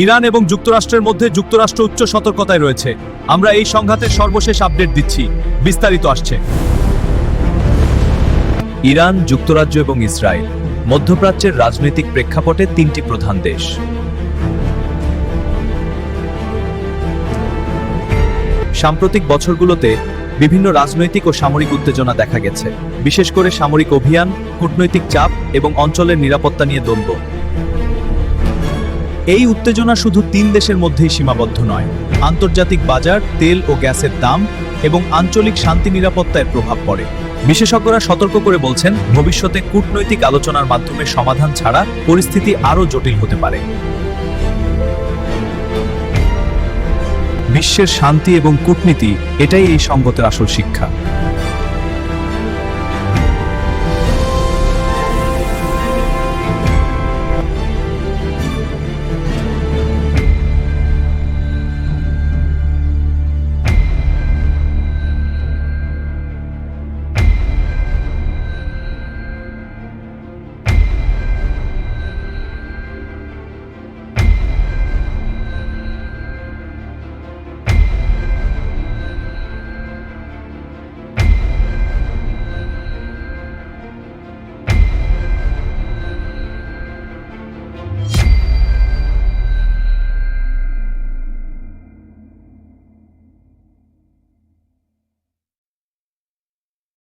Iran এবং যুক্তরাষ্ট্রের মধ্যে যুক্তরাষ্ট্র উচ্চ সতর্কতায় রয়েছে। আমরা এই সংঘাতের সর্বশেষ আপডেট দিচ্ছি, বিস্তারিত আসছে। ইরান, যুক্তরাজ্য এবং ইসরায়েল মধ্যপ্রাচ্যের রাজনৈতিক প্রেক্ষাপটে তিনটি প্রধান দেশ। সাম্প্রতিক বছরগুলোতে বিভিন্ন রাজনৈতিক ও সামরিক উত্তেজনা দেখা গেছে, বিশেষ করে সামরিক অভিযান, কূটনৈতিক চাপ এবং অঞ্চলের নিরাপত্তা নিয়ে দ্বন্দ্ব। এই উত্তেজনা শুধু তিন দেশের মধ্যেই সীমাবদ্ধ নয়, আন্তর্জাতিক বাজার, তেল ও গ্যাসের দাম এবং আঞ্চলিক শান্তি নিরাপত্তায় প্রভাব পড়ে। বিশেষজ্ঞরা সতর্ক করে বলছেন, ভবিষ্যতে কূটনৈতিক আলোচনার মাধ্যমে সমাধান ছাড়া পরিস্থিতি আরও জটিল হতে পারে। বিশ্বের শান্তি এবং কূটনীতি, এটাই এই সংঘাতের আসল শিক্ষা।